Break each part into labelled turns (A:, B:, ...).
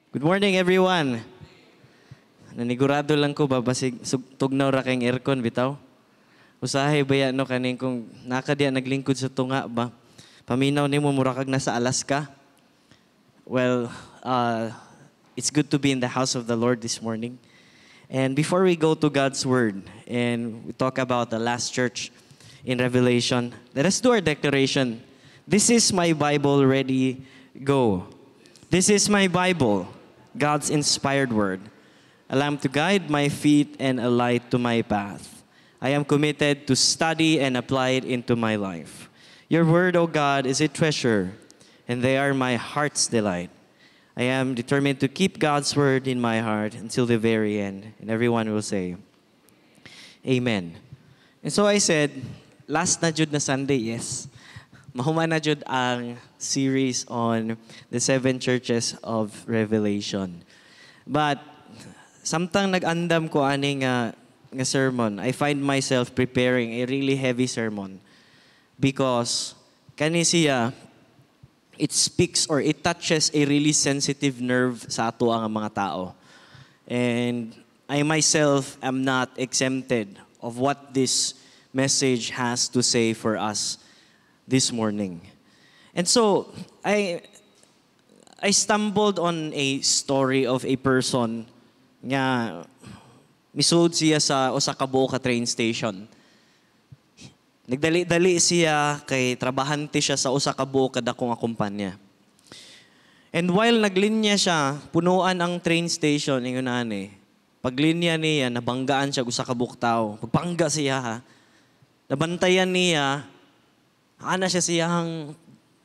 A: Good morning, everyone. Nanigurado lang ko ba basig tugnaw ra kayong aircon bitaw? Usahay ba yan no kaning kung nakadiya naglingkod sa tunga ba? Paminaw nimo mura kag nasa Alaska? Well, it's good to be in the house of the Lord this morning. And before we go to God's Word and we talk about the last church in Revelation, let us do our declaration. This is my Bible, ready, go. This is my Bible, God's inspired word, a lamp to guide my feet and a light to my path. I am committed to study and apply it into my life. Your word, O God, is a treasure, and they are my heart's delight. I am determined to keep God's word in my heart until the very end. And everyone will say, Amen. And so I said, last na jud na Sunday, yes. Mahuman na jud ang series on the 7 churches of Revelation. But samtang nag-andam ko ani nga sermon, I find myself preparing a really heavy sermon because kani siya it speaks or it touches a really sensitive nerve sa ato ang mga tao. And I myself am not exempted of what this message has to say for us this morning. And so, I stumbled on a story of a person nga misud siya sa usa ka buok ka train station. Nagdali-dali siya kay trabahante siya sa usa ka buok ka dakong kumpanya. And while naglinya siya, punuan ang train station ingon ani. Paglinya niya, nabanggaan siya usa ka buok tao. Pagpangga siya ha. Nabantayan niya, ana siya siyang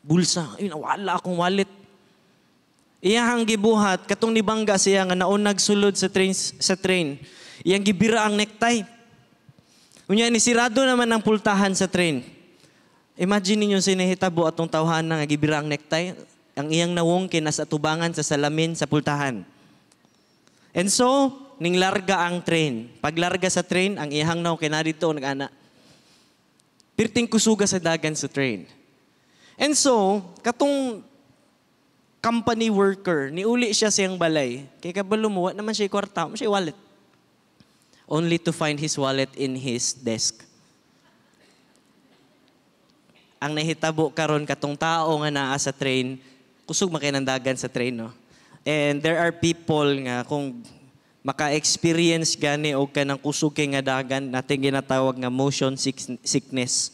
A: bulsa. Ay, nawala akong wallet. Iyahang gibuhat, katong nibangga siya nga naon nagsulod sa train. Iyang gibira ang necktie. Unya, nisirado naman ang pultahan sa train. Imagine ninyo sinihitabo atong tawhana nga gibira ang necktie. Ang iyang nawong nasa tubangan sa salamin sa pultahan. And so, ninglarga ang train. Paglarga sa train, ang iyang naw kinadito nag-ana. Pirting kusuga sa dagan sa train. And so, katong company worker, niuli siya siyang balay. Kaya kabalo mo, naman siya kwarta, mo siya wallet. Only to find his wallet in his desk. Ang nahitabo karon katong tao nga naa sa train, kusog makinandagan sa train, no? And there are people nga kung maka-experience gani o kanang kusog kay nga dagan, nating ginatawag nga motion sickness.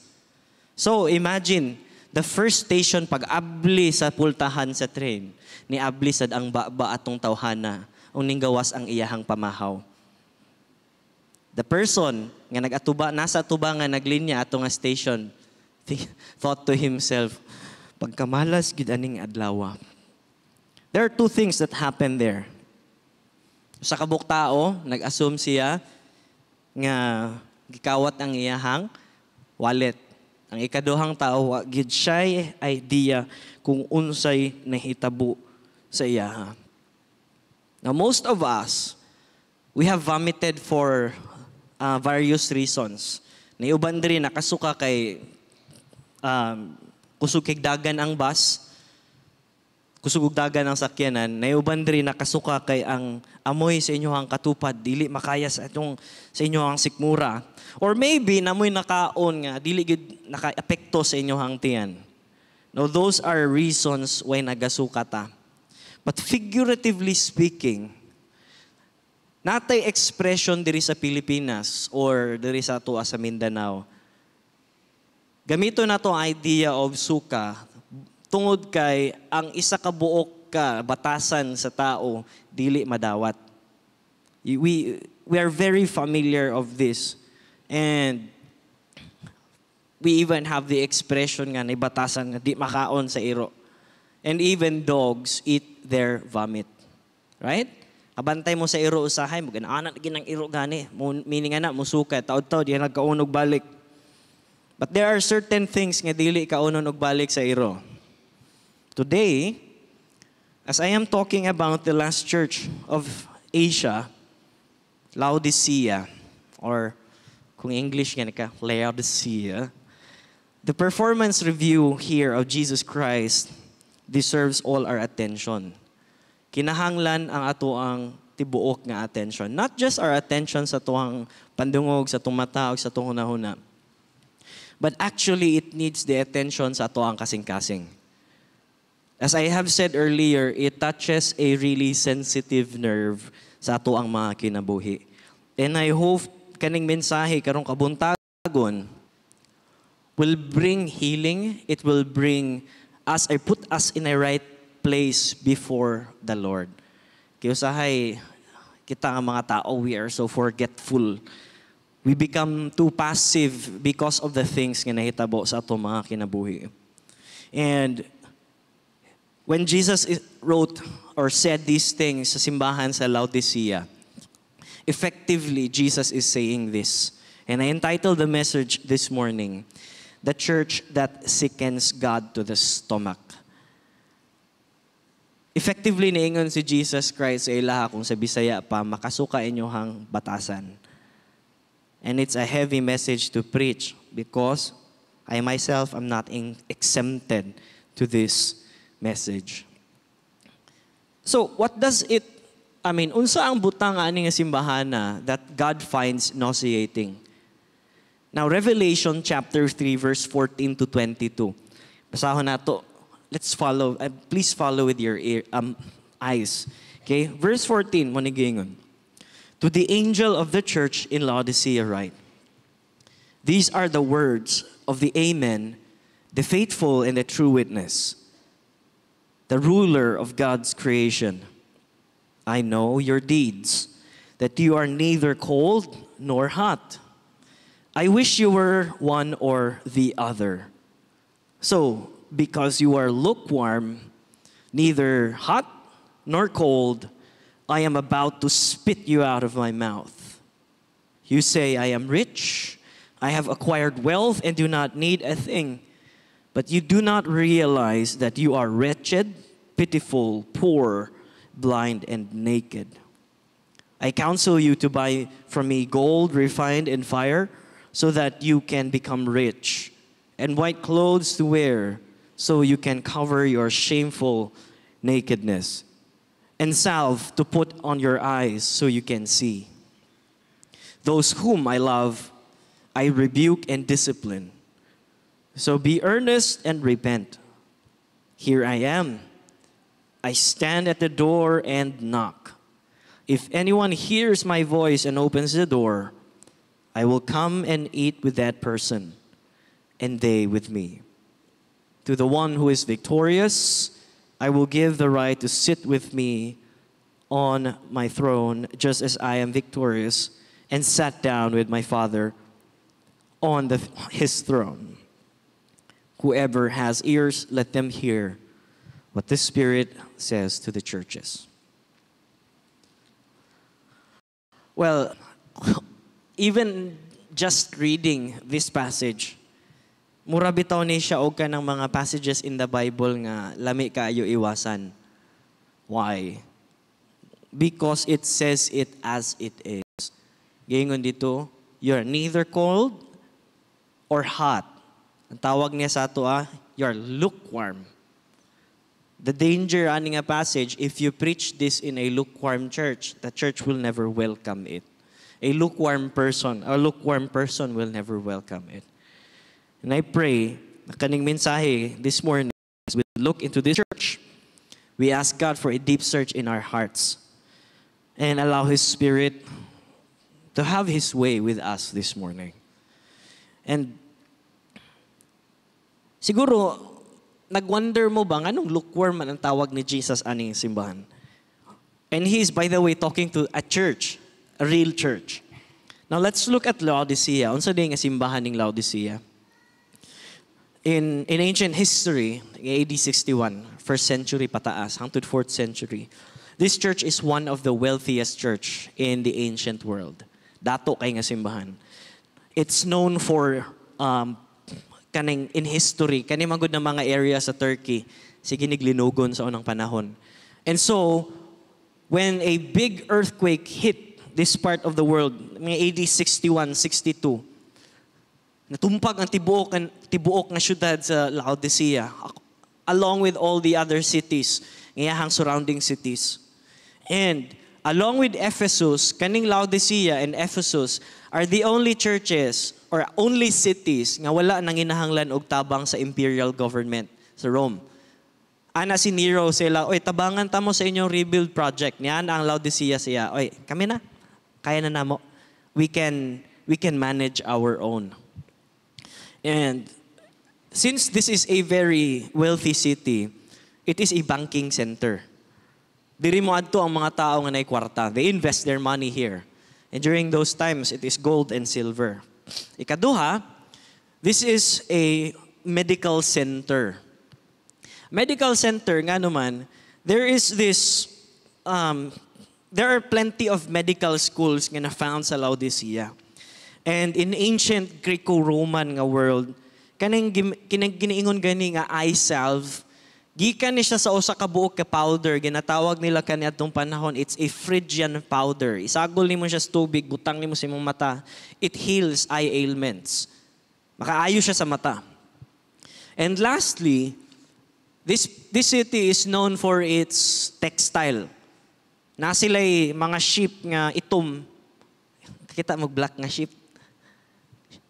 A: So imagine, the first station pag-abli sa pultahan sa train, ni abli sad ang baba atong tawhana, o ninggawas ang iyahang pamahaw. The person nga nag-atuba, nasa atuba nga naglinya atong nga station, thought to himself, pagkamalas gid aning adlaw. There are 2 things that happen there. Sa kabuk tao, nag-assume siya nga gikawat ang iyahang wallet. Ang ikaduhang tao, gid siya idea kung unsay nahitabo sa iya. Now, most of us, we have vomited for various reasons. Naiuban diri nakasuka kay kusog kay dagan ang bus, kusog dagan ang sakyanan. Naiuban diri nakasuka kay ang amoy sa inyohang katupad dili makaya sa inyohang sikmura. Or maybe namoy nakaon nga dili gid naka-epekto sa inyohang tiyan. Now those are reasons why nagasuka ta. But figuratively speaking, natay expression diri sa Pilipinas or diri sa ato sa Mindanao. Gamito na to idea of suka tungod kay ang isa ka buok ka batasan sa tao dili madawat. We are very familiar of this. And we even have the expression nga batasan nga di makaon sa iro. And even dogs eat their vomit. Right? Kabantay mo sa iro usahay mo ganaana ginang iro gani. Meaning ana musuka taud-taud di nagkaunog balik. But there are certain things nga dili kaunon og balik sa iro. Today, as I am talking about the last church of Asia, Laodicea, or kung English nga ka, Laodicea, the performance review here of Jesus Christ deserves all our attention. kinahanglan ang ato ang tibuok nga attention. Not just our attention sa tuang pandungog, sa tuong mata, o sa tuong hunahuna. But actually, it needs the attention sa ato ang kasing-kasing. As I have said earlier, it touches a really sensitive nerve sa ato ang mga kinabuhi. And I hope kaning mensahe karong kabuntagon will bring healing. It will bring us, or put us in a right place before the Lord. Kaya usahay, kita nga mga tao, we are so forgetful. We become too passive because of the things nga nahitabo sa ato mga kinabuhi. And when Jesus wrote or said these things sa simbahan sa Laodicea, effectively, Jesus is saying this. And I entitled the message this morning, The Church That Sickens God to the Stomach. Effectively, niingon si Jesus Christ sa ilaha kung sa Bisaya pa, makasuka inyohang batasan. And it's a heavy message to preach because I myself am not exempted to this message. So, what does it, unsa ang butang ani nga simbahan that God finds nauseating? Now, Revelation chapter 3, verse 14 to 22. Basahon nato. Let's follow. Please follow with your eyes. Okay? Verse 14, mo ni gingon. To the angel of the church in Laodicea write, These are the words of the Amen, the faithful and the true witness, the ruler of God's creation. I know your deeds, that you are neither cold nor hot. I wish you were one or the other. So, because you are lukewarm, neither hot nor cold, I am about to spit you out of my mouth. You say, I am rich, I have acquired wealth and do not need a thing. But you do not realize that you are wretched, pitiful, poor, blind, and naked. I counsel you to buy from me gold refined in fire, so that you can become rich, and white clothes to wear, so you can cover your shameful nakedness, and salve to put on your eyes, so you can see. Those whom I love, I rebuke and discipline. So be earnest and repent. Here I am. I stand at the door and knock. If anyone hears my voice and opens the door, I will come and eat with that person, and they with me. To the one who is victorious, I will give the right to sit with me on my throne, just as I am victorious and sat down with my Father on his throne. Whoever has ears, let them hear what the Spirit says to the churches. Well, even just reading this passage, mura bitaw ni siya og kanang mga passages in the Bible nga lami kaayo iwasan. Why? Because it says it as it is. Gingon dito, you're neither cold or hot. Ang tawag niya sa ato you're lukewarm. The danger ani nga passage, if you preach this in a lukewarm church, the church will never welcome it. A lukewarm person will never welcome it. And I pray na kaning mensahe this morning, as we look into this church, we ask God for a deep search in our hearts and allow His Spirit to have His way with us this morning. And siguro, nag-wonder mo ba, anong lukewarm man ang tawag ni Jesus aning simbahan? And He's, by the way, talking to a church, a real church. Now, let's look at Laodicea. Unsa din nga simbahan ning Laodicea? In ancient history, AD 61, 1st century pataas, hangtod 4th century, this church is one of the wealthiest church in the ancient world. Dato kay nga simbahan. It's known for kaning in history, kaning magud na mga area sa Turkey, sige niglinugon sa unang panahon. And so, when a big earthquake hit this part of the world, mga AD 61, 62, natumpag ang tibuok na syudad sa Laodicea, along with all the other cities
B: ngayahang surrounding cities. And along with Ephesus, kaning Laodicea and Ephesus are the only churches or only cities nga wala nang inahanglan og tabang sa imperial government sa Rome. Ana si Nero sila, oy tabangan ta mo sa inyong rebuild project. Niyan ang Laodicea siya. Oy, kami na. Kaya na namo. We can manage our own. And since this is a very wealthy city, it is a banking center. Diri mo adto ang mga tao nga nay kwarta. They invest their money here. And during those times, it is gold and silver. Ikaduha, this is a medical center. Medical center, nga naman, there are plenty of medical schools nga na-found sa Laodicea. And in ancient Greco-Roman nga world, kanang giniingon gani nga eye salve, gikan ni siya sa usa ka buok ka powder, ginatawag nila kaniadtong panahon, it's a Phrygian powder. Isagol nimo siya sa tubig, butang nimo sa imong mata. It heals eye ailments. Makaayo siya sa mata. And lastly, this city is known for its textile. Na sila'y mga sheep nga itom. Kita mo black nga sheep.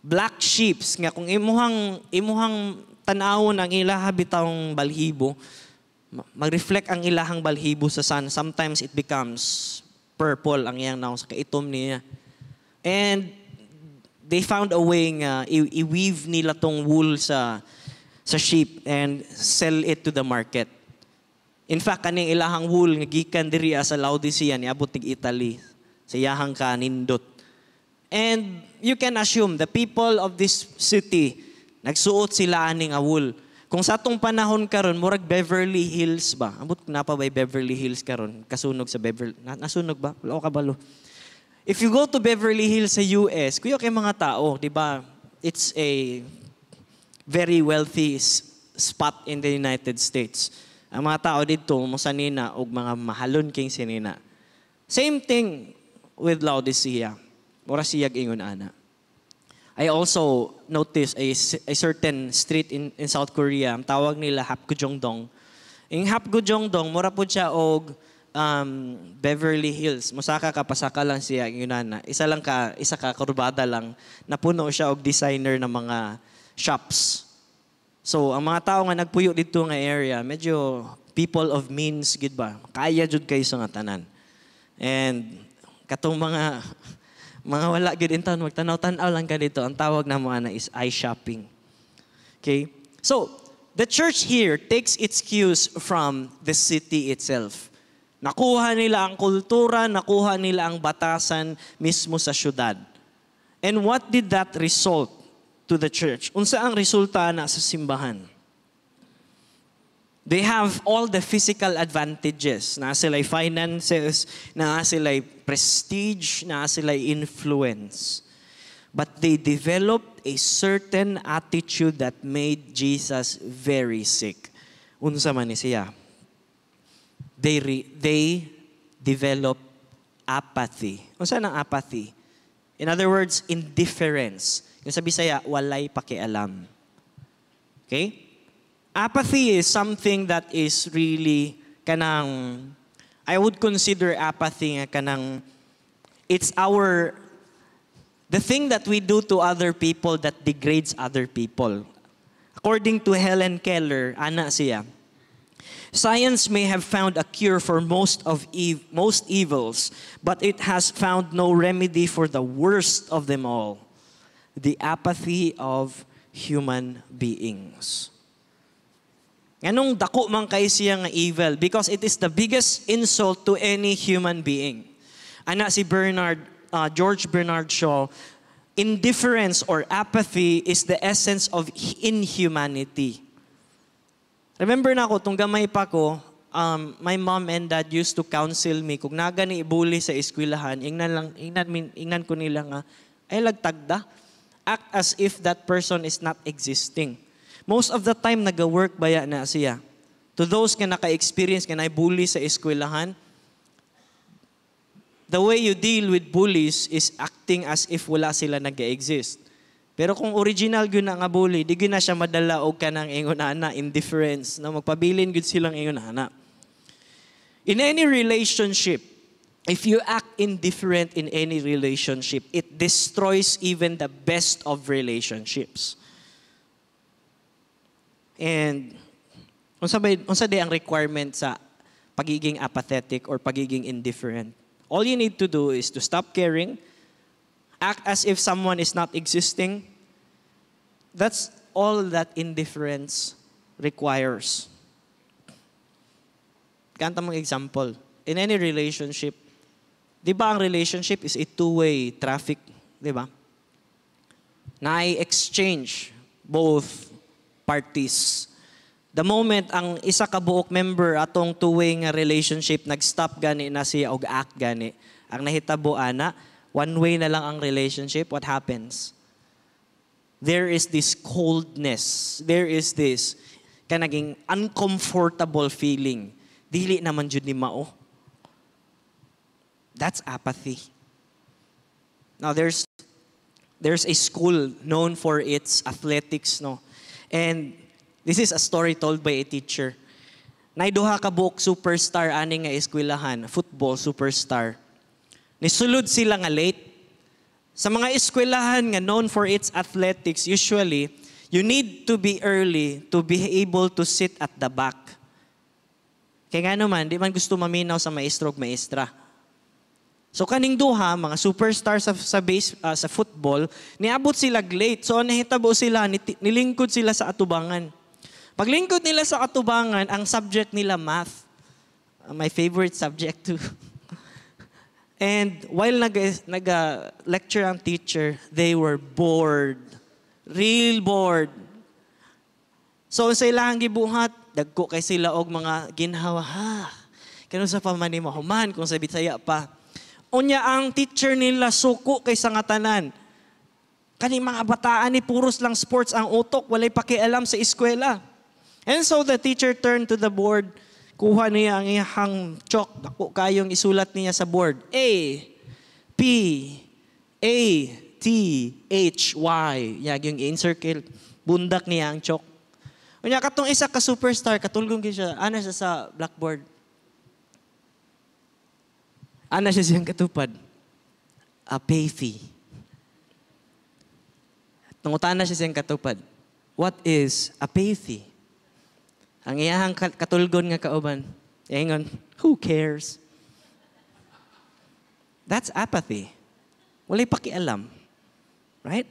B: Black sheeps nga kung imuhang tanawon ang ilaha bitawng balhibo, mag-reflect ang ilahang balhibo sa sun. Sometimes it becomes purple ang iyang naong sa kaitom niya. And they found a way nga i-weave nila tong wool sa sheep and sell it to the market. In fact, kaning ilahang wool nga gikan diri sa Laodicea niabot tig Italy sa iyahang kanindot. And you can assume the people of this city nagsuot sila ani nga wool. Kung sa atong panahon karon murag Beverly Hills ba? Ambot na pa bay Beverly Hills karon? Kasunog sa Beverly. Nasunog ba? Wala ka balo. If you go to Beverly Hills sa US, kuya kay mga tao, di ba? It's a very wealthy spot in the United States. Ang mga tao dito mosanina og mga mahalon king sinina. Same thing with Laodicea. Mura siyag ingon ana. I also noticed a certain street in South Korea, ang tawag nila Hapgujongdong. Yung Hapgujongdong, mura po siya og Beverly Hills. Musaka ka, pasaka lang siya, yunana. Isa ka kurbada lang, napuno siya og designer ng mga shops. So, ang mga tao nga nagpuyo dito nga area, medyo people of means, gid ba? Kaya jud kayo sa nga tanan. And katong mga wala gid in town, magtanaw-tanaw lang ka dito. Ang tawag na mo ana is eye shopping. Okay? So, the church here takes its cues from the city itself. Nakuha nila ang kultura, nakuha nila ang batasan mismo sa syudad. And what did that result to the church? Unsa ang resulta na sa simbahan? They have all the physical advantages. Na sila'y finances, na sila'y prestige, na sila'y influence. But they developed a certain attitude that made Jesus very sick. Unsa man ni siya? They developed apathy. Unsa nang apathy? In other words, indifference. Yung sa Bisaya, walay pakialam. Okay? Apathy is something that is really kanang, I would consider apathy nga kanang, it's the thing that we do to other people that degrades other people. According to Helen Keller, ana siya, science may have found a cure for most evils, but it has found no remedy for the worst of them all, the apathy of human beings. Anong dako man kay siya nga evil? Because it is the biggest insult to any human being. Ana si George Bernard Shaw, indifference or apathy is the essence of inhumanity. Remember na ako, tong gamay pa ko, my mom and dad used to counsel me, kung nagani ibuli sa eskwelahan, ingnan ko nila nga, ay lagtagda. Act as if that person is not existing. Most of the time, nag-work baya na siya. To those nga naka-experience, nga na-bully sa eskwelahan, the way you deal with bullies is acting as if wala sila nag-exist. Pero kung original yun na nga bully, di yun na siya madala o ka ng ingon ana, indifference, na magpabilin yun silang ingon ana. In any relationship, if you act indifferent in any relationship, it destroys even the best of relationships. And unsa day ang requirement sa pagiging apathetic or pagiging indifferent? All you need to do is to stop caring, act as if someone is not existing. That's all that indifference requires. Kanta mong example. In any relationship, di ba ang relationship is a two-way traffic, di ba? Na i-exchange both parties. The moment ang isa ka buok member atong two-way nga relationship nag-stop gani na siya og act gani, ang nahitabo ana, one way na lang ang relationship, what happens? There is this coldness. There is this kanaging uncomfortable feeling. Dili naman jud ni mao. That's apathy. Now there's a school known for its athletics, no. And this is a story told by a teacher. Naiduha ka buok superstar ani nga eskwelahan, football superstar. Nisulod sila nga late. Sa mga eskwelahan nga known for its athletics, usually you need to be early to be able to sit at the back. Kaya nga naman, di man gusto maminaw sa maestro o maestra. So kaning duha, mga superstars sa football, niabot sila late. So nahitabo sila, nilingkod sila sa atubangan. Paglingkod nila sa atubangan, ang subject nila math. My favorite subject too. And while nag-lecture ang teacher, they were bored. Real bored. So sa ilang gibuhat, dagko kay sila og mga ginhawa. Kano sa pamanimahuman kung sa Bisaya pa. Unya ang teacher nila suko kay sa ngatanan. Kani mga bataan ni puros lang sports ang utok, walay pakialam sa eskwela. And so the teacher turned to the board, kuha niya ang iyang chalk, dako kayong isulat niya sa board. A, P, A, T, H, Y. Yag yung in-circle, bundak niya ang chalk. Unya katong isa ka superstar, katulgong siya, ana siya sa blackboard. Ana siya siyang katupad. Apathy. Tungutan na siya siyang katupad. What is apathy? Ang iyahang katulgon nga kauban, ingon, who cares? That's apathy. Walay pakialam. Right?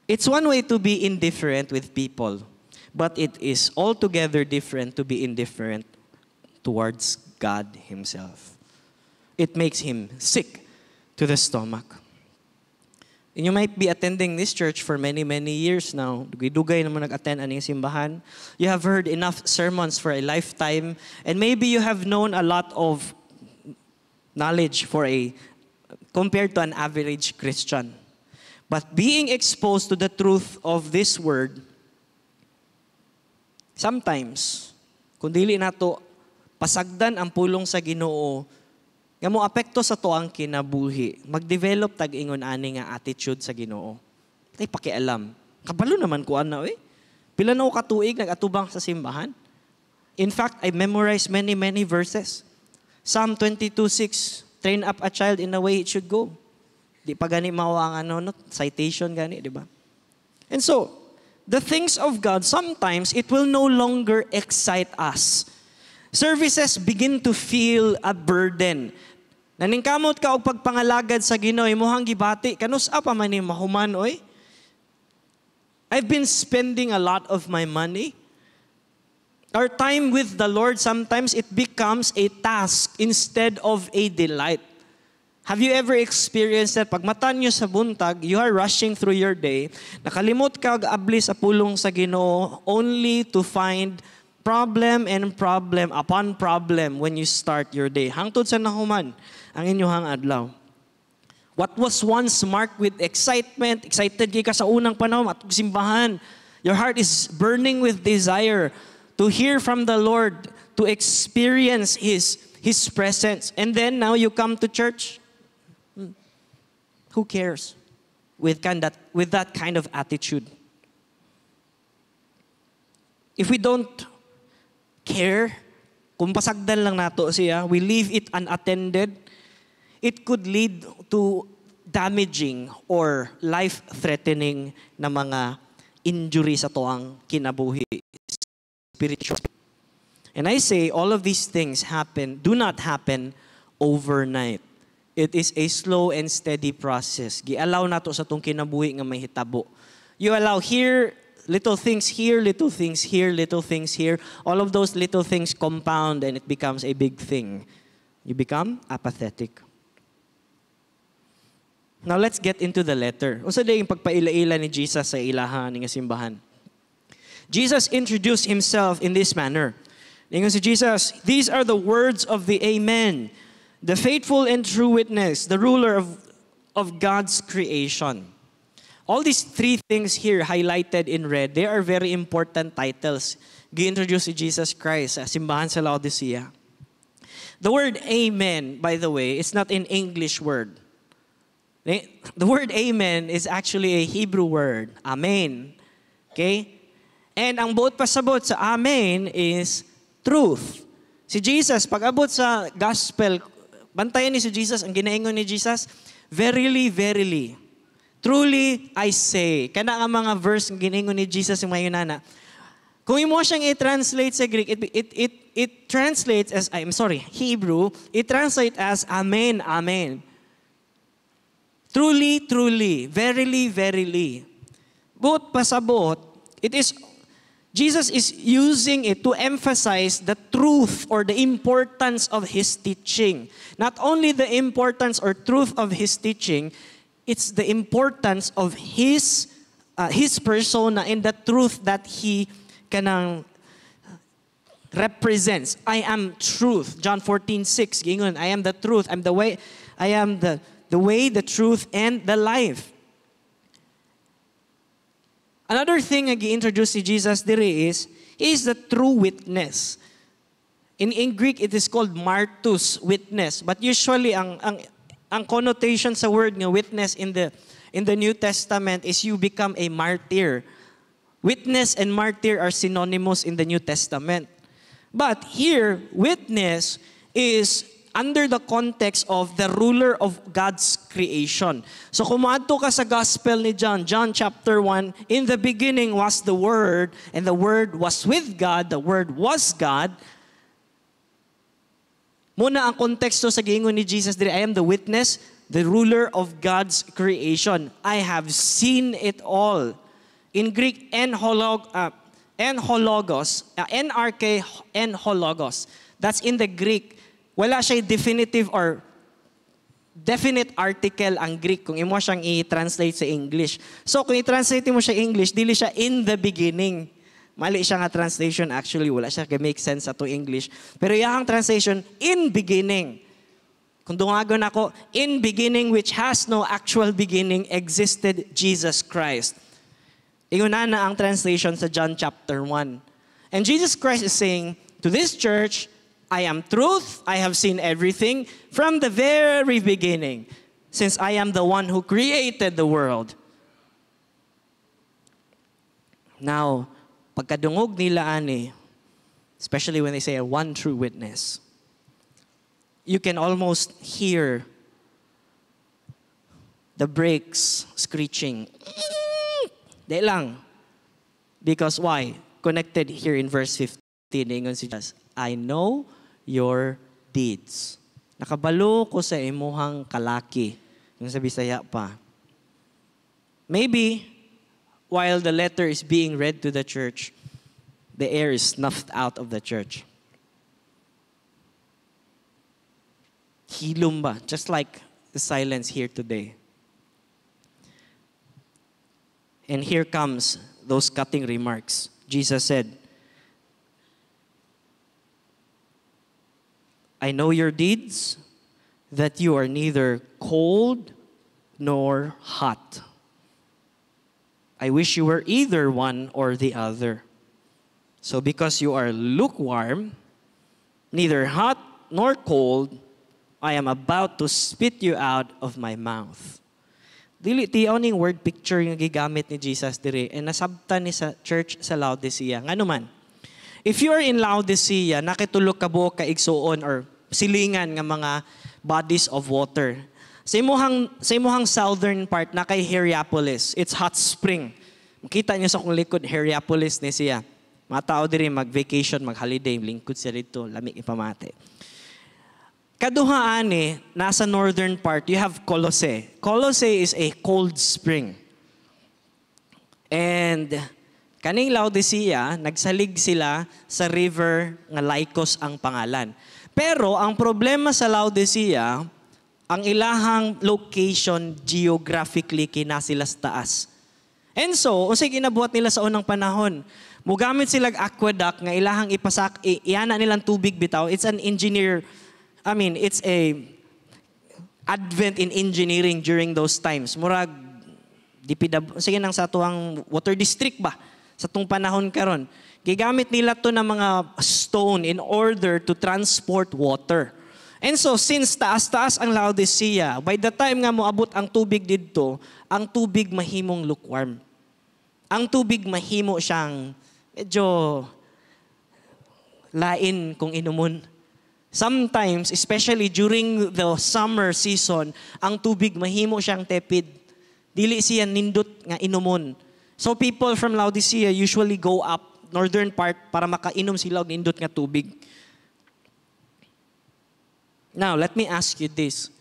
B: It's one way to be indifferent with people, but it is altogether different to be indifferent towards God Himself. It makes Him sick to the stomach. And you might be attending this church for many, many years now. Dugay naman nag-attend aning simbahan. You have heard enough sermons for a lifetime, and maybe you have known a lot of knowledge compared to an average Christian. But being exposed to the truth of this word, sometimes, kung dili nato pasagdan ang pulong sa Ginoo, nga mo apekto sa to ang kinabuhi, mag-develop tag-ingon ani nga attitude sa Ginoo. Tay pakialam. Kabalo naman ko ana Pila na ko katuig nag-atubang sa simbahan. In fact, I memorized many, many verses. Psalm 22:6, train up a child in the way it should go. Di pa gani mao ang citation gani, di ba? And so, the things of God, sometimes it will no longer excite us. Services begin to feel a burden. Naningkamot ka og pagpangalagad sa Ginoo, imong gibati, kanus pa man ni mahuman oy? I've been spending a lot of my money. Our time with the Lord, sometimes it becomes a task instead of a delight. Have you ever experienced that? Pag mata nyo sa buntag, you are rushing through your day, nakalimot ka abli sa pulong sa Ginoo only to find problem and problem upon problem when you start your day. Hangtod sa nahuman ang inyong adlaw. What was once marked with excitement, excited ka sa unang panahon at simbahan. Your heart is burning with desire to hear from the Lord, to experience His presence. And then now you come to church. Who cares? With that kind of attitude. If we don't care, kung pasagdan lang nato siya, we leave it unattended, it could lead to damaging or life-threatening na mga injury sa tuang kinabuhi spiritual. And I say all of these things do not happen overnight. It is a slow and steady process. Gi-allow nato sa tong kinabuhi nga may hitabo. You allow here, little things here, little things here, little things here. All of those little things compound and it becomes a big thing. You become apathetic. Now let's get into the letter. Unsa day yung pagpaila-ila ni Jesus sa ilaha ni nga simbahan? Jesus introduced himself in this manner. Ingon si Jesus, "These are the words of the Amen, the faithful and true witness, the ruler of God's creation." All these three things here highlighted in red, they are very important titles. Gi-introduce si Jesus Christ sa simbahan sa Laodicea. The word Amen, by the way, is not an English word. The word Amen is actually a Hebrew word. Amen. Okay? And ang buot pasabot sa Amen is truth. Si Jesus, pag abot sa gospel, bantayan ni si Jesus, ang ginaingon ni Jesus, verily, verily. Truly, I say. Kana nga mga verse ng ginaingon ni Jesus yung mga yunana. Kung imo siyang i-translate sa Greek, it translates as, Hebrew, it translates as Amen, Amen. Truly, truly, verily, verily. But pasabot, Jesus is using it to emphasize the truth or the importance of his teaching. Not only the importance or truth of his teaching, it's the importance of his persona and the truth that he kanang represents. I am truth. John 14:6. Gingon, I am the truth. I'm the way. I am the way, the truth, and the life. Another thing nga gi-introduce si Jesus diri is, he is the true witness. In Greek, it is called martus, witness. But usually, ang connotation sa word nga witness in the New Testament is you become a martyr. Witness and martyr are synonymous in the New Testament. But here, witness is under the context of the ruler of God's creation. So kung maadto ka sa gospel ni John chapter 1, in the beginning was the Word, and the Word was with God, the Word was God. Muna ang konteksto sa giingon ni Jesus diri, I am the witness, the ruler of God's creation. I have seen it all. In Greek, enhologos, NRK, enhologos. That's in the Greek. Wala siya definitive or definite article ang Greek kung imo siyang i-translate sa English. So kung i-translate mo siya English, dili siya in the beginning. Mali siya nga translation actually, wala siya make sense sa to English. Pero yung translation, in beginning. Kung dungagon ako, in beginning which has no actual beginning existed Jesus Christ. Ingon na ang translation sa John chapter 1. And Jesus Christ is saying to this church, I am truth, I have seen everything from the very beginning, since I am the one who created the world. Now, pagkadungog nila ani, especially when they say one true witness, you can almost hear the brakes screeching. Di lang. Because why? Connected here in verse 15, ingon si Jesus, I know your deeds. Nakabalo ko sa imuhang kalaki. Yung sa Bisaya pa. Maybe, while the letter is being read to the church, the air is snuffed out of the church. Hilom ba? Just like the silence here today. And here comes those cutting remarks. Jesus said, I know your deeds, that you are neither cold nor hot. I wish you were either one or the other. So because you are lukewarm, neither hot nor cold, I am about to spit you out of my mouth. Dili tiyaw ning word picture yung gigamit ni Jesus dire and nasabtan ni sa church sa Laodicea. Ngano man, if you are in Laodicea, nakitulog ka buok ka igsuon or silingan nga mga bodies of water. Sa imuhang southern part na kay Hierapolis, it's hot spring. Makita niyo sa kong likod, Hierapolis ni siya. Mga tao diri mag-vacation, mag-holiday, lingkod siya dito, lamig ipamate. Kaduhaan nasa northern part, you have Colossae. Colossae is a cold spring. And kaning Laodicea, nagsalig sila sa river nga Lycos ang pangalan. Pero ang problema sa Laodicea, ang ilahang location geographically kinasila sa taas. And so, unsay ginabuhat nila sa unang panahon? Mugamit sila aqueduct nga ilahang iana nilang tubig bitaw. It's an it's a advent in engineering during those times. Murag sige nang sa tuang water district ba sa tung panahon karon. Gigamit nila to ng mga stone in order to transport water. And so, since taas-taas ang Laodicea, by the time nga moabot ang tubig didto, ang tubig mahimong lukewarm. Ang tubig mahimo siyang medyo lain kung inumon. Sometimes, especially during the summer season, ang tubig mahimo siyang tepid. Dili siya nindot nga inumon. So people from Laodicea usually go up northern part para makainom sila og nindot nga tubig. Now, let me ask you this.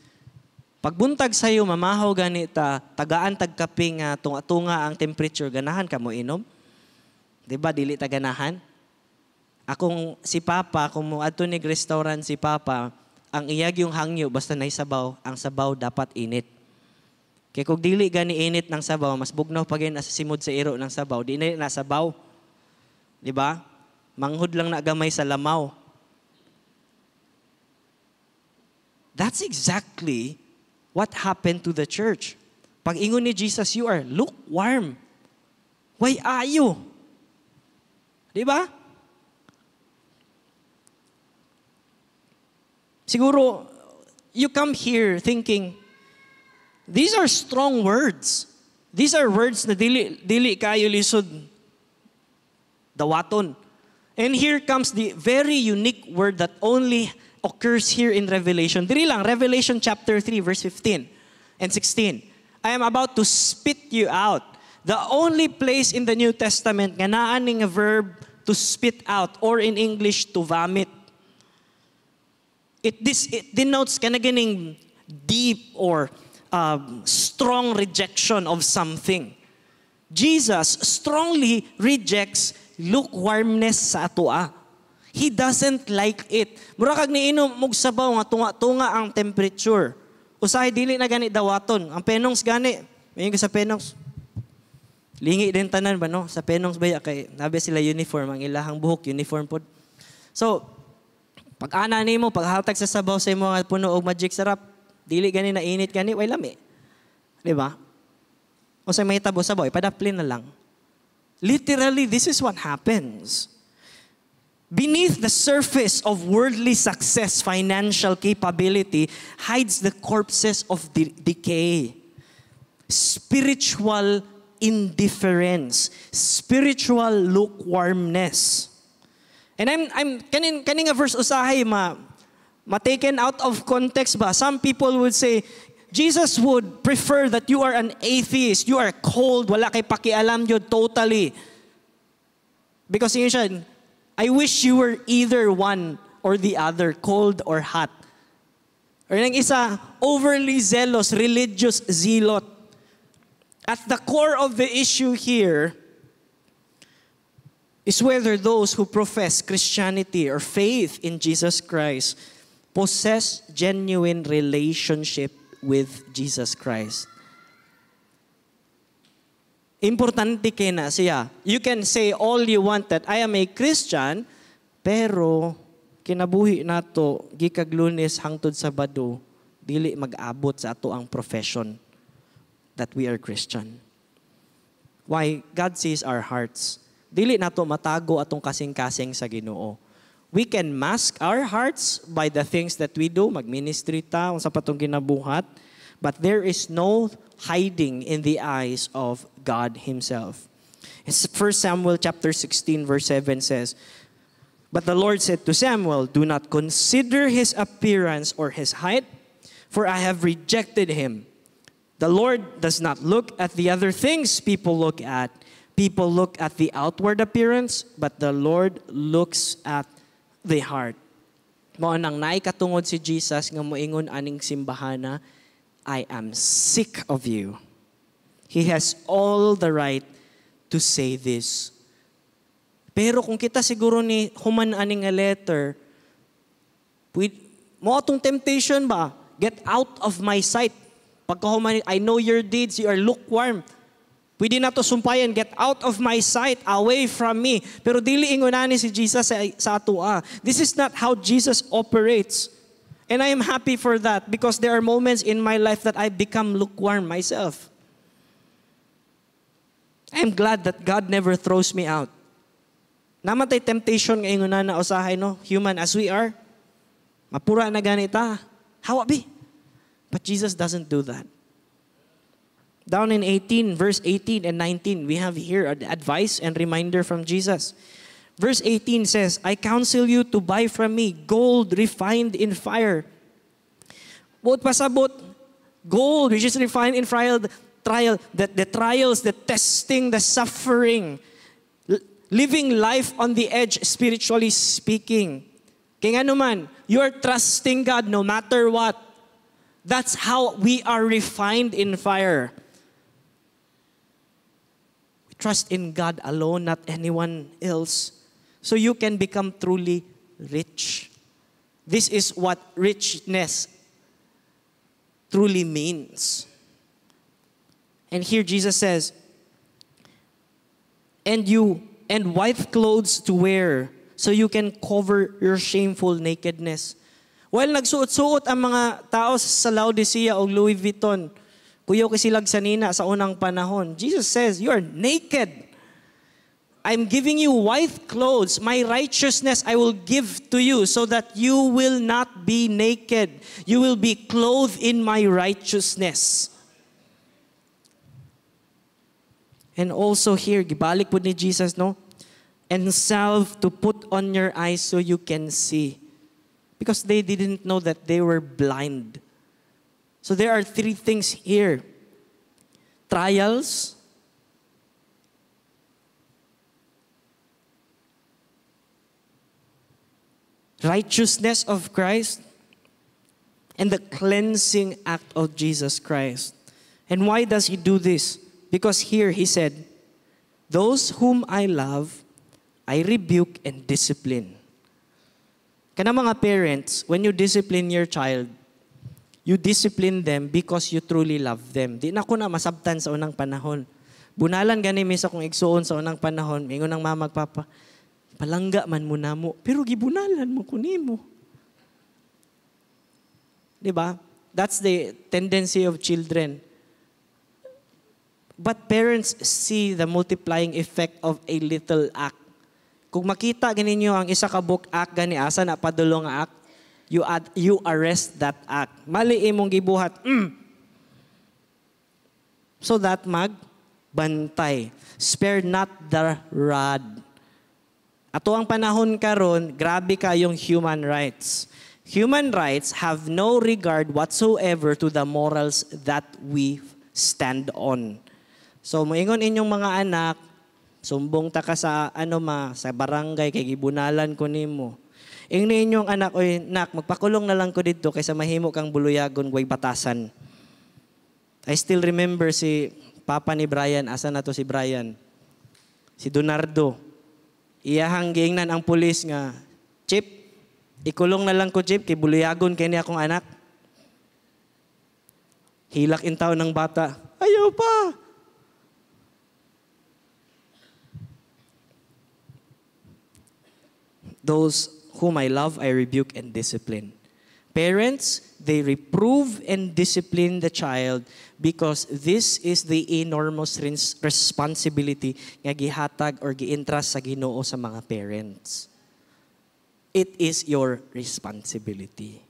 B: Pagbuntag sa'yo, mamahaw ganita, tagaan tagkape nga, tunga-tunga ang temperature, ganahan ka mo inom? Diba, dili taganahan? Akong si Papa, kung mo ato ni restaurant si Papa, ang iyag yung hangyo, basta na sabaw, ang sabaw dapat init. Kaya kung dili gani init ng sabaw, mas bugnaw pa gani sa simod sa iro ng sabaw, di na sabaw. Diba? Manghud lang na gamay sa lamaw. That's exactly what happened to the church. Pag ingon ni Jesus, you are lukewarm. Why are you? Diba? Siguro, you come here thinking, these are strong words. These are words na dili kayo lisod dawaton. And here comes the very unique word that only occurs here in Revelation. Diri lang, Revelation chapter 3, verse 15 and 16. I am about to spit you out. The only place in the New Testament nga naaning a verb to spit out, or in English, to vomit. It denotes kanaganing deep or strong rejection of something. Jesus strongly rejects lukewarmness sa atoa. He doesn't like it. Mura kag niinom mog sabaw nga tunga-tunga ang temperature. Usahay dili na gani dawaton. Ang penongs gani. Mayon sa penongs. Lingi din tanan ba no? Sa penongs baya kay nabi sila uniform ang ilahang buhok uniform pod. So pag ana nimo paghatag sa sabaw sa imo nga puno og magic syrup, dili gani na init gani way lami. Di ba? Unsay mahitabo sabaw ipadaplin na lang. Literally this is what happens. Beneath the surface of worldly success, financial capability, hides the corpses of decay. Spiritual indifference, spiritual lukewarmness. And I'm kaning a verse usahay taken out of context ba? Some people would say, Jesus would prefer that you are an atheist, you are cold, wala kay pakialam yun totally. Because yun siya, I wish you were either one or the other, cold or hot. Or yung isa, overly zealous, religious zealot. At the core of the issue here is whether those who profess Christianity or faith in Jesus Christ possess genuine relationship with Jesus Christ. Importante kay na siya. You can say all you want that I am a Christian, pero kinabuhi nato gikag Lunes hangtod Sabado dili mag-abot sa ato ang profession that we are Christian. Why? God sees our hearts. Dili nato matago atong kasing-kasing sa Ginoo. We can mask our hearts by the things that we do, magministry ta unsa patong ginabuhat, but there is no hiding in the eyes of God Himself. 1 Samuel chapter 16 verse 7 says, But the Lord said to Samuel, "Do not consider his appearance or his height, for I have rejected him. The Lord does not look at the other things people look at. People look at the outward appearance, but the Lord looks at the heart." Mao nang naikatungod si Jesus nga moingon aning simbahana, "I am sick of you." He has all the right to say this. Pero kung kita siguro ni human aning nga letter, mo atong temptation ba? Get out of my sight. Pagka human, I know your deeds, you are lukewarm. Pwede na to sumpayan, get out of my sight, away from me. Pero dili ingonani si Jesus sa atua. This is not how Jesus operates. And I am happy for that because there are moments in my life that I become lukewarm myself. I am glad that God never throws me out. Namatay temptation nga ingon na usahay no, human as we are. Mapura na ganita. How be? But Jesus doesn't do that. Down in 18, verse 18 and 19, we have here advice and reminder from Jesus. Verse 18 says, "I counsel you to buy from me gold refined in fire." Buot pasabot, gold which is refined in fire, the trials, the testing, the suffering, living life on the edge, spiritually speaking. Kaya nga naman, you are trusting God no matter what. That's how we are refined in fire. We trust in God alone, not anyone else. So you can become truly rich. This is what richness truly means. And here Jesus says, and white clothes to wear, so you can cover your shameful nakedness. While nagsuot-suot ang mga tao sa Laodicea o Louis Vuitton, kuyo kisilag sanina sa unang panahon, Jesus says, you are naked. I'm giving you white clothes. My righteousness I will give to you so that you will not be naked. You will be clothed in my righteousness. And also here, gibalik po ni Jesus, no? And salve to put on your eyes so you can see. Because they didn't know that they were blind. So there are three things here. Trials, righteousness of Christ, and the cleansing act of Jesus Christ. And why does He do this? Because here He said, "Those whom I love, I rebuke and discipline." Kana mga parents, when you discipline your child, you discipline them because you truly love them. Di na ko na masabtan sa unang panahon. Bunalan gani misa kung igsuon sa unang panahon, ingon ng mama papa, palangga man mo namo, pero gibunalan mo kunimo. Di ba? That's the tendency of children. But parents see the multiplying effect of a little act. Kung makita ganinyo ang isa ka book act gani asa na padulong act, you arrest that act. Mali imong gibuhat. So that magbantay. Spare not the rod. Ato ang panahon karon, grabe kayong human rights. Human rights have no regard whatsoever to the morals that we stand on. So moingon inyong mga anak, sumbong ta ka sa sa barangay kay gibunalan ko nimo. Ingni inyong anak, oy nak, magpakulong na lang ko dito kaysa mahimo kang buluyagon way batasan. I still remember si papa ni Brian, asa na to si Brian? Si Donardo. Iyahang giingnan ang pulis nga, "Chip, ikulong na lang ko, Chip, kay buluyagon kay ni akong anak." Hilak in taon ng bata, "Ayaw pa." Those whom I love, I rebuke and discipline. Parents, they reprove and discipline the child because this is the enormous responsibility nga gihatag or gientrust sa Ginoo sa mga parents. It is your responsibility.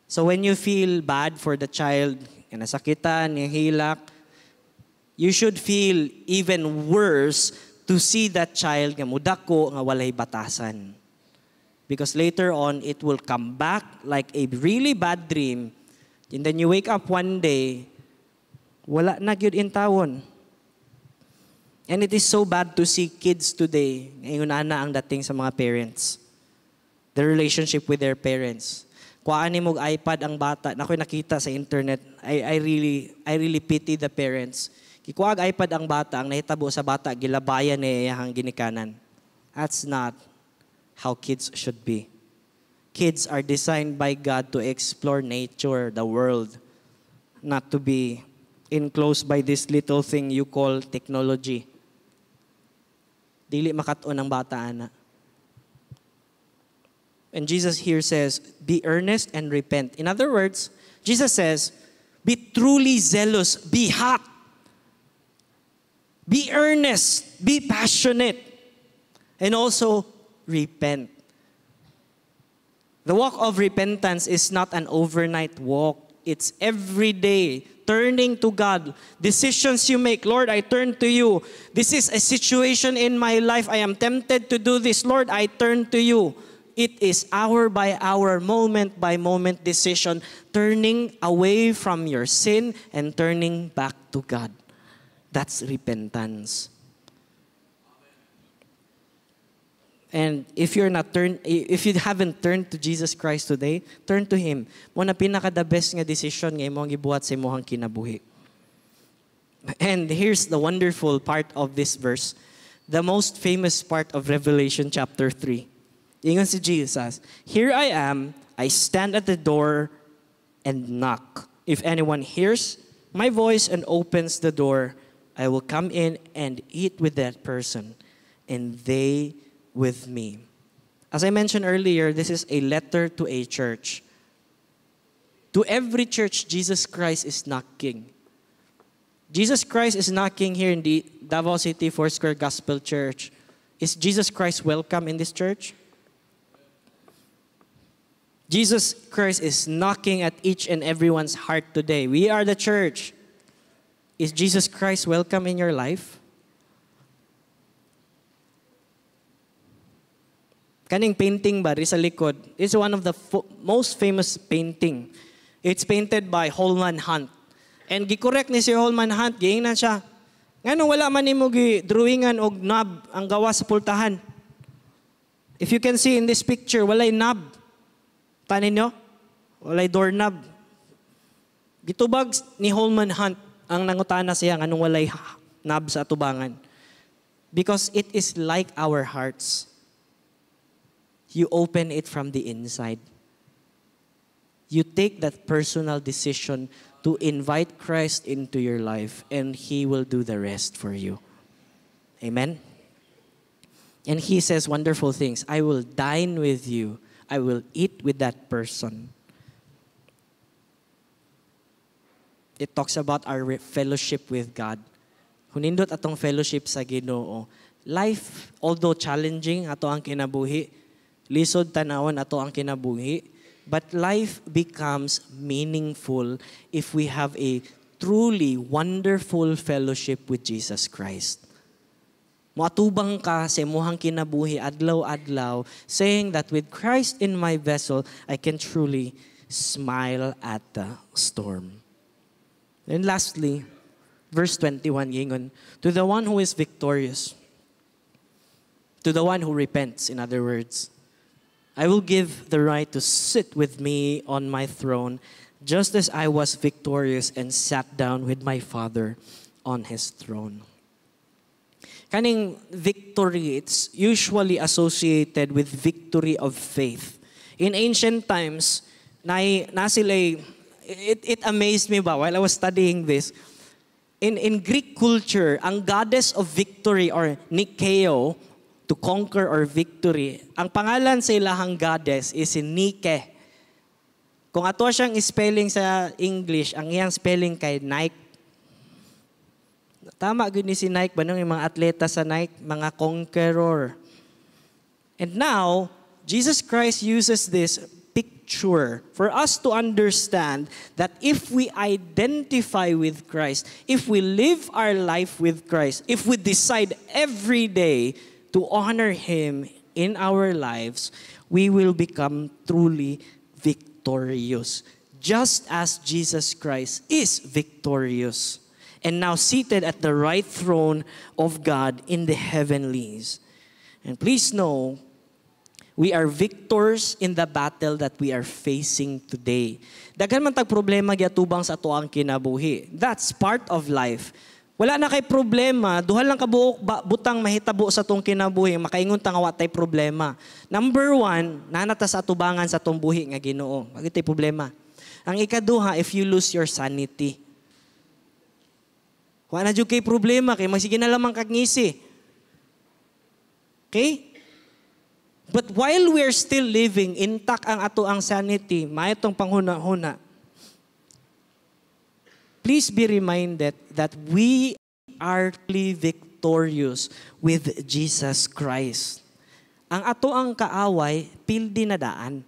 B: So when you feel bad for the child, nga nasakitan, nga hilak, you should feel even worse to see that child nga mudako nga walay batasan. Because later on, it will come back like a really bad dream. And then you wake up one day, wala na gyud in tawon. And it is so bad to see kids today, ngayon ana ang dating sa mga parents. The relationship with their parents. Kuhaan ni mong iPad ang bata, nakoy nakita sa internet, I really pity the parents. Kikuha iPad ang bata, ang nahitabo sa bata, gilabayan niya ang ginikanan. That's not how kids should be. Kids are designed by God to explore nature, the world, not to be enclosed by this little thing you call technology. Dili makaton ang bata ana. And Jesus here says, be earnest and repent. In other words, Jesus says, be truly zealous, be hot, be earnest, be passionate, and also repent. The walk of repentance is not an overnight walk. It's every day, turning to God. Decisions you make, Lord, I turn to you. This is a situation in my life. I am tempted to do this. Lord, I turn to you. It is hour by hour, moment by moment decision, turning away from your sin and turning back to God. That's repentance. And if you haven't turned to Jesus Christ today, turn to Him. Mo na pinaka the best nga decision nga imong gibuhat sa imong kinabuhi. And here's the wonderful part of this verse, the most famous part of Revelation chapter 3. Ingon si Jesus, here I am, I stand at the door and knock. If anyone hears my voice and opens the door, I will come in and eat with that person, and they with me. As I mentioned earlier, this is a letter to a church. To every church, Jesus Christ is knocking. Jesus Christ is knocking here in the Davao City Foursquare Gospel Church. Is Jesus Christ welcome in this church? Jesus Christ is knocking at each and everyone's heart today. We are the church. Is Jesus Christ welcome in your life? Kaning painting ba, sa likod, is one of the most famous painting. It's painted by Holman Hunt. And gikorek ni si Holman Hunt, giingnan siya, ngano wala man nimo gi-drawingan og knob ang gawa sa pultahan. If you can see in this picture, walay knob. Tanin nyo? Walay doorknob. Gitubag ni Holman Hunt ang nangutana siya anong walay knob sa atubangan. Because it is like our hearts. You open it from the inside. You take that personal decision to invite Christ into your life, and He will do the rest for you. Amen? And He says wonderful things. I will dine with you. I will eat with that person. It talks about our fellowship with God. Hunindot atong fellowship sa Ginoo. Life, although challenging, ato ang kinabuhi, lisod tanawon ato ang kinabuhi, but life becomes meaningful if we have a truly wonderful fellowship with Jesus Christ. Moatubang ka sa imuhang kinabuhi adlaw-adlaw, saying that with Christ in my vessel, I can truly smile at the storm. And lastly, verse 21, gingon, to the one who is victorious, to the one who repents, in other words, I will give the right to sit with me on my throne, just as I was victorious and sat down with my Father on His throne. Kaning victory, it's usually associated with victory of faith. In ancient times, it amazed me ba while I was studying this. In Greek culture, ang goddess of victory or Nikeo, to conquer or victory, ang pangalan sa ilahang goddess is si Nike. Kung ato siyang spelling sa English, ang iyang spelling kay Nike. Tama gud ni si Nike ba nung yung mga atleta sa Nike, mga conqueror. And now, Jesus Christ uses this picture for us to understand that if we identify with Christ, if we live our life with Christ, if we decide every day to honor Him in our lives, we will become truly victorious. Just as Jesus Christ is victorious and now seated at the right throne of God in the heavenlies. And please know, we are victors in the battle that we are facing today. Daghan man tag problema gyatubang sa atoang kinabuhi. That's part of life. Wala na kay problema, duha lang ka butang mahitabo sa tong kinabuhi, makaingon ta nga wa tay problema. Number 1, nanata sa atubangan sa tong buhi nga Ginoo. Wag tay problema. Ang ikaduha, if you lose your sanity. Wa na jud kay problema kay magsige na lamang kag ngisi. Okay? But while we're still living, intact ang ato ang sanity, may itong panghuna-huna. Please be reminded that we are victorious with Jesus Christ. Ang ato ang kaaway, pildi na daan.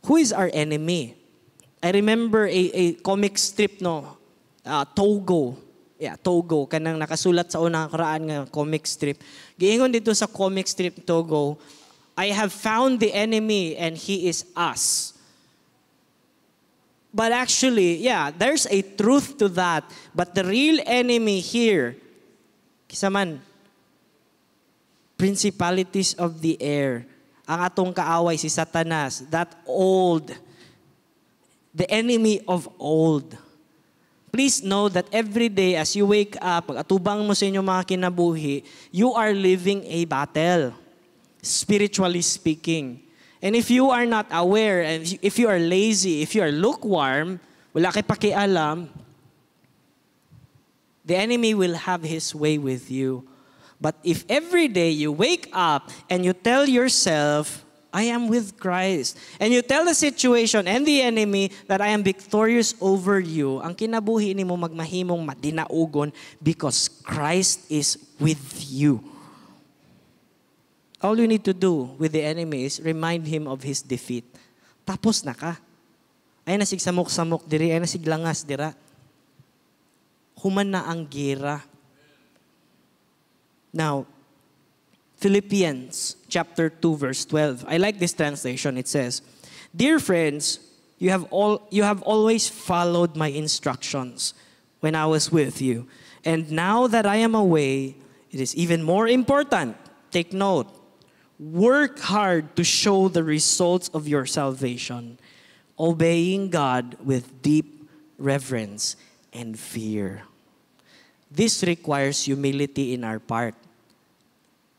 B: Who is our enemy? I remember a comic strip, no? Togo. Yeah, Togo. Kanang nakasulat sa unang karaan nga comic strip. Giingon dito sa comic strip Togo, I have found the enemy and he is us. But actually, yeah, there's a truth to that. But the real enemy here, kisa man, principalities of the air. Ang atong kaaway si Satanas, that old, the enemy of old. Please know that every day as you wake up, pag atubang mo sa inyong mga kinabuhi, you are living a battle, spiritually speaking. And if you are not aware, and if you are lazy, if you are lukewarm, wala kay pakialam, the enemy will have his way with you. But if every day you wake up and you tell yourself, I am with Christ. And you tell the situation and the enemy that I am victorious over you. Ang kinabuhi nimo magmahimong madinaugon because Christ is with you. All you need to do with the enemy is remind him of his defeat. Tapos na ka. Ay nasig samok-samok diri, ay nasig langas dira. Human na ang gira. Now, Philippians chapter 2 verse 12. I like this translation. It says, "Dear friends, you have always followed my instructions when I was with you. And now that I am away, it is even more important. Take note. Work hard to show the results of your salvation, obeying God with deep reverence and fear." This requires humility in our part.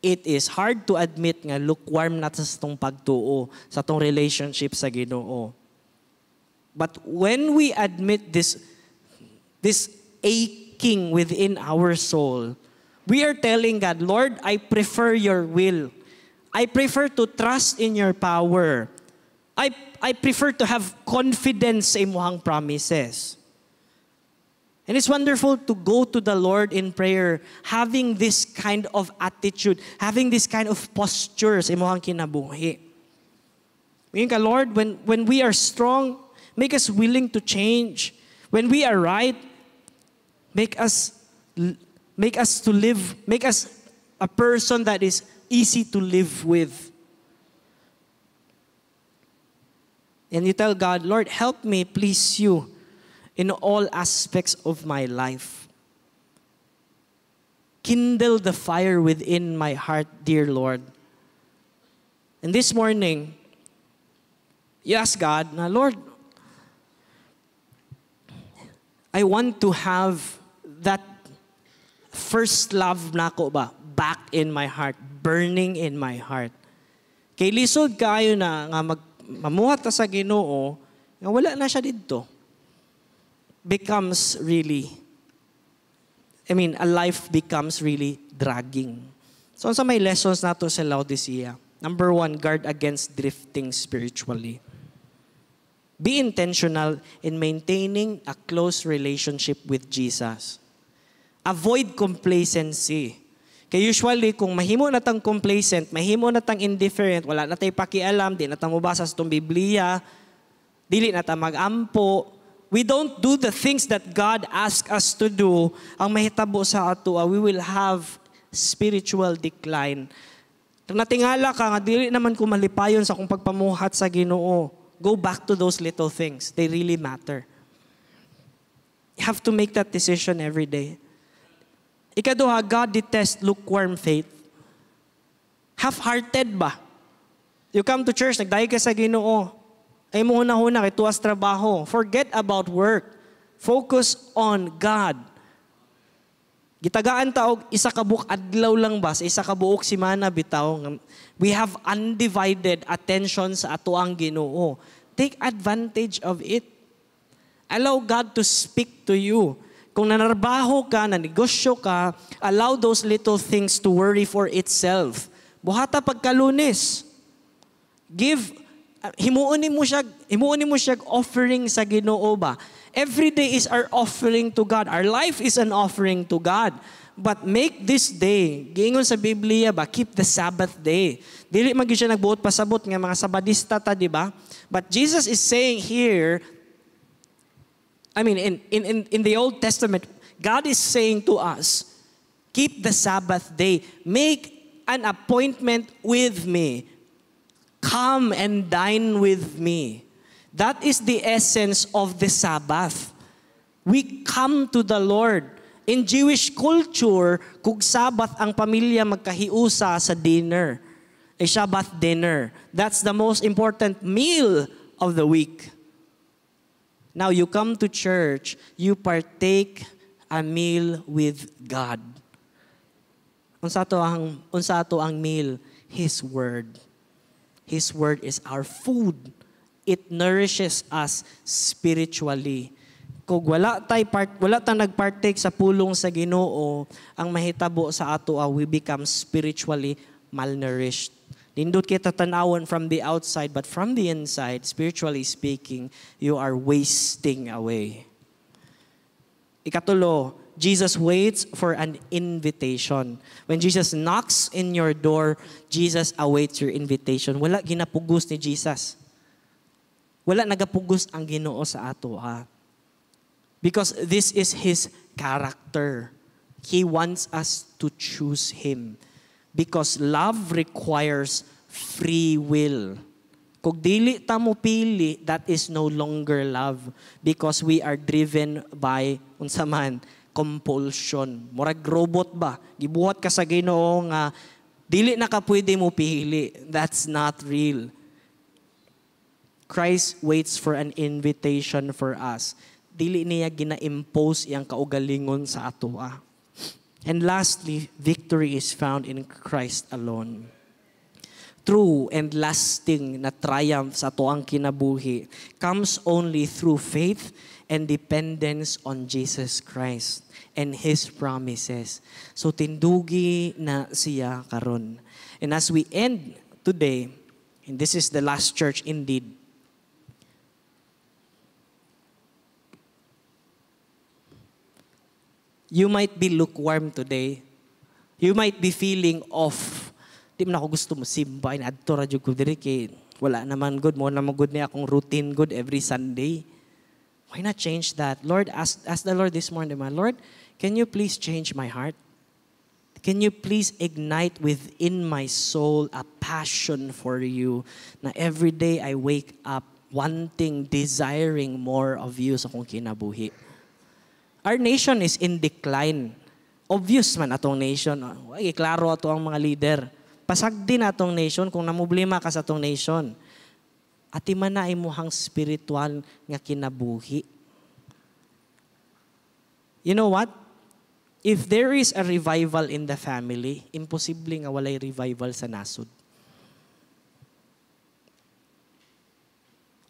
B: It is hard to admit nga lukewarm na sa tong pagtuo, sa tong relationship sa Ginoo. But when we admit this aching within our soul, we are telling God, Lord, I prefer your will. I prefer to trust in your power. I prefer to have confidence sa imong promises. And it's wonderful to go to the Lord in prayer, having this kind of attitude, having this kind of posture sa imong kinabuhi. Ngayon ka, Lord, when we are strong, make us willing to change. When we are right, make us a person that is easy to live with. And you tell God, Lord, help me please you in all aspects of my life. Kindle the fire within my heart, dear Lord. And this morning, you ask God, na, Lord, I want to have that first love nako ba back in my heart, burning in my heart. Kay lisod kaayo na nga mamuhat ta sa Ginoo, nga wala na siya didto. A life becomes really dragging. So sa may lessons nato sa Laodicea. Number 1, guard against drifting spiritually. Be intentional in maintaining a close relationship with Jesus. Avoid complacency. Kaya usually, kung mahimo na tang complacent, mahimo na tang indifferent, wala na tayo pakialam, di na tayo mabasa sa itong Biblia, dili na tayo mag-ampo, we don't do the things that God asks us to do, ang mahitabo sa ato, we will have spiritual decline. Natingala ka nga, dili naman ko malipayon sa akong pagpamuhat sa Ginoo. Go back to those little things. They really matter. You have to make that decision every day. Ikaduha, God detests lukewarm faith. Half-hearted ba? You come to church, nagdayo ka sa Ginoo. Ay mo huna-huna, kay tuwas trabaho. Forget about work. Focus on God. Gitagaan taog, isa ka buok adlaw lang ba? Sa isa ka buok simana bitaw. We have undivided attention sa ato ang Ginoo. Take advantage of it. Allow God to speak to you. Kung nanarbaho ka, nanegosyo ka, allow those little things to worry for itself. Buhata pagkalunes. Himuon mo siya offering sa Ginoo ba? Every day is our offering to God. Our life is an offering to God. But make this day, giingon sa Biblia ba, keep the Sabbath day. Dili man gyud siya nagbuot pasabot nga mga Sabadista ta, di ba? But Jesus is saying here, in the Old Testament, God is saying to us, keep the Sabbath day. Make an appointment with me. Come and dine with me. That is the essence of the Sabbath. We come to the Lord. In Jewish culture, kung Sabbath ang pamilya magkahiusa sa dinner, a Shabbat dinner. That's the most important meal of the week. Now you come to church, you partake a meal with God. Unsa to ang meal? His Word. His Word is our food. It nourishes us spiritually. Kung wala ta nagpartake sa pulong sa Ginoo, ang mahitabo sa ato we become spiritually malnourished. Nindot kita tanawon from the outside, but from the inside, spiritually speaking, you are wasting away. Ikatulo, Jesus waits for an invitation. When Jesus knocks in your door, Jesus awaits your invitation. Wala ginapugos ni Jesus. Wala nagapugos ang Ginoo sa ato, ha? Because this is His character. He wants us to choose Him. Because love requires free will. Kung dili ta mo pili, that is no longer love. Because we are driven by, unsa man, compulsion. Murag robot ba? Gibuhat ka sa Ginoo nga, dili na ka pwede mo pili. That's not real. Christ waits for an invitation for us. Dili niya gina-impose iyang kaugalingon sa ato. And lastly, victory is found in Christ alone. True and lasting na triumph sa ato ang kinabuhi comes only through faith and dependence on Jesus Christ and His promises. So tindugi na siya karon. And as we end today, and this is the last church indeed, you might be lukewarm today. You might be feeling off. Di man ako gusto mo simba. Adto ra jud ko diri kay wala naman good mo naman good niya akong routine good every Sunday. Why not change that? Lord, ask the Lord this morning, Lord, can you please change my heart? Can you please ignite within my soul a passion for you na every day I wake up wanting, desiring more of you sa akong kinabuhi. Our nation is in decline. Obvious man atong nation. Ay, klaro ato ang mga leader. Pasag din atong nation kung namoblema ka sa atong nation. Ati man na imuhang spiritual nga kinabuhi. You know what? If there is a revival in the family, imposible nga walay revival sa nasod.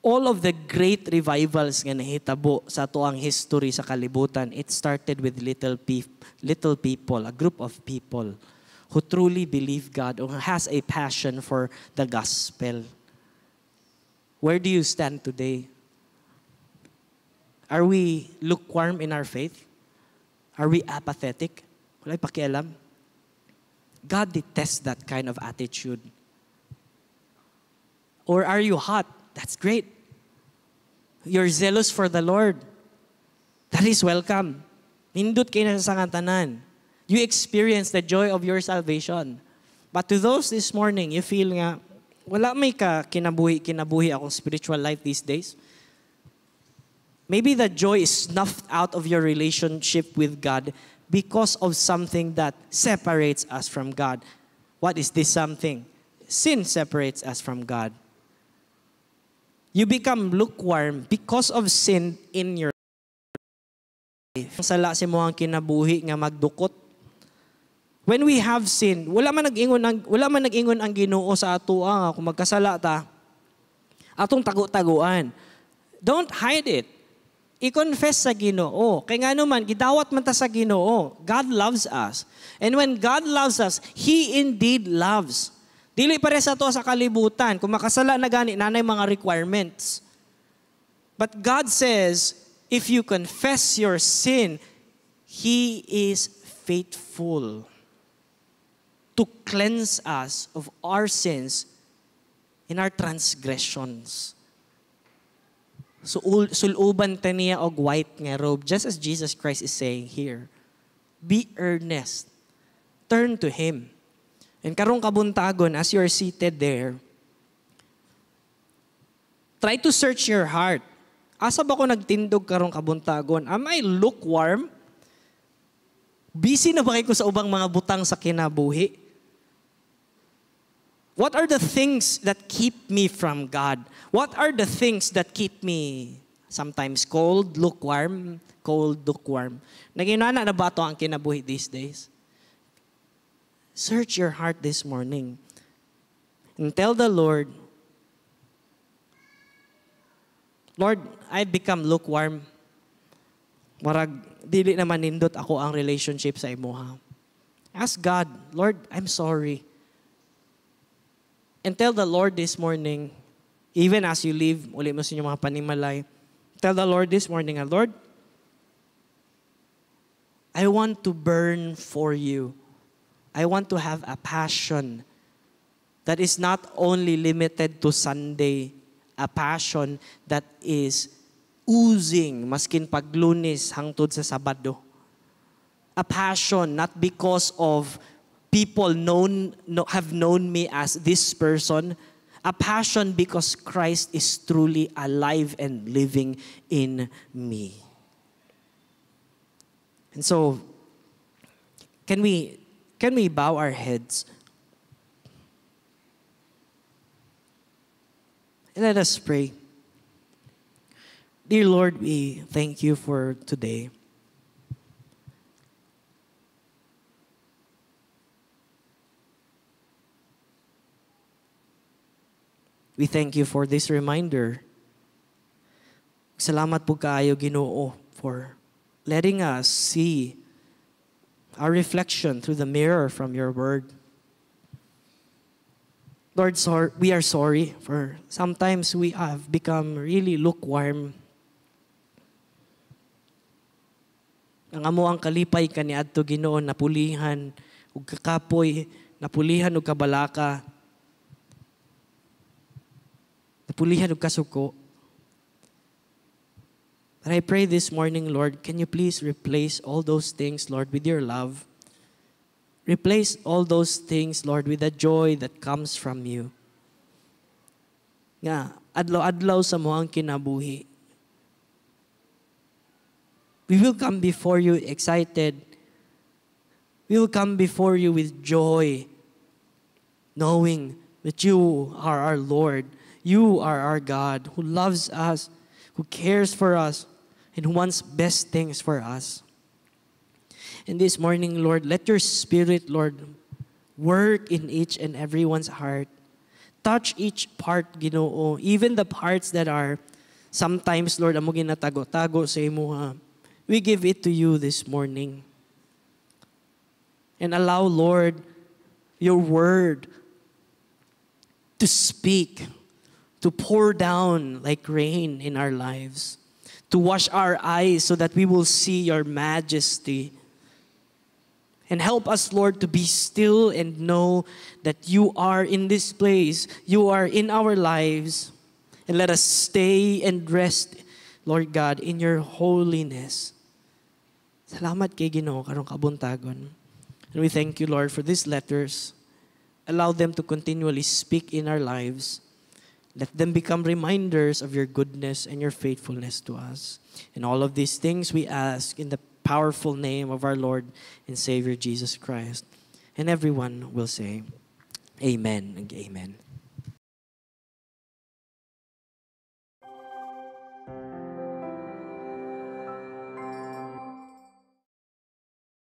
B: All of the great revivals nga nahitabo sa atoang history sa kalibutan, it started with little people, a group of people who truly believe God, who has a passion for the gospel. Where do you stand today? Are we lukewarm in our faith? Are we apathetic? Wala'y pakialam. God detests that kind of attitude. Or are you hot? That's great. You're zealous for the Lord. That is welcome. Nindot kayo na sa tanan. You experience the joy of your salvation. But to those this morning, you feel nga, wala may kinabuhi akong spiritual life these days. Maybe the joy is snuffed out of your relationship with God because of something that separates us from God. What is this something? Sin separates us from God. You become lukewarm because of sin in your life. Sala si mo ang kinabuhi nga magdukot. When we have sin, wala man nag-ingon ang Ginoo sa ato nga kung magkasala ta. Atong tago-taguan. Don't hide it. I-confess sa Ginoo. Kaya nga naman, gidawat man ta sa Ginoo. God loves us. And when God loves us, He indeed loves. Dili pare sa to sa kalibutan. Kung makasala na gani, nanay mga requirements. But God says, if you confess your sin, He is faithful to cleanse us of our sins and our transgressions. So, suluban ta niya og white nga robe, just as Jesus Christ is saying here. Be earnest. Turn to Him. And karong kabuntagon, as you are seated there, try to search your heart. Asa ba ko nagtindog karong kabuntagon? Am I lukewarm? Busy na ba kayo sa ubang mga butang sa kinabuhi? What are the things that keep me from God? What are the things that keep me sometimes cold, lukewarm? Naginana na ba ito ang kinabuhi these days? Search your heart this morning and tell the Lord, Lord, I've become lukewarm. Marag, dili naman nindot ako ang relationship sa imuha. Ask God, Lord, I'm sorry. And tell the Lord this morning, even as you leave, uli mo sa inyong mga panimalay, tell the Lord this morning, Lord, I want to burn for you. I want to have a passion that is not only limited to Sunday, a passion that is oozing, maskin pag Lunes hangtod sa Sabado. A passion not because of people have known me as this person. A passion because Christ is truly alive and living in me. And so, can we bow our heads? And let us pray. Dear Lord, we thank you for today. We thank you for this reminder. Salamat po kayo, Ginoo, for letting us see our reflection through the mirror from your word. Lord, we are sorry for sometimes we have become really lukewarm. Ang amo ang kalipay kaniadto, Ginoo, napulihan ug kakapoy, napulihan ug kabalaka. Napulihan ug kasuko. But I pray this morning, Lord, can you please replace all those things, Lord, with your love? Replace all those things, Lord, with the joy that comes from you. Nga, adlaw-adlaw sa mo ang kinabuhi. We will come before you excited. We will come before you with joy, knowing that you are our Lord. You are our God who loves us, who cares for us, and who wants best things for us. And this morning, Lord, let your Spirit, Lord, work in each and everyone's heart. Touch each part, Ginoo, even the parts that are sometimes, Lord, amo ginatago-tago sa imuha. We give it to you this morning. And allow, Lord, your word to speak, to pour down like rain in our lives, to wash our eyes so that we will see your majesty. And help us, Lord, to be still and know that you are in this place. You are in our lives. And let us stay and rest, Lord God, in your holiness. Salamat kay Ginoo karong kabuntagon. And we thank you, Lord, for these letters allow them to continually speak in our lives. Let them become reminders of your goodness and your faithfulness to us. And all of these things we ask in the powerful name of our Lord and Savior Jesus Christ. And everyone will say, Amen and amen.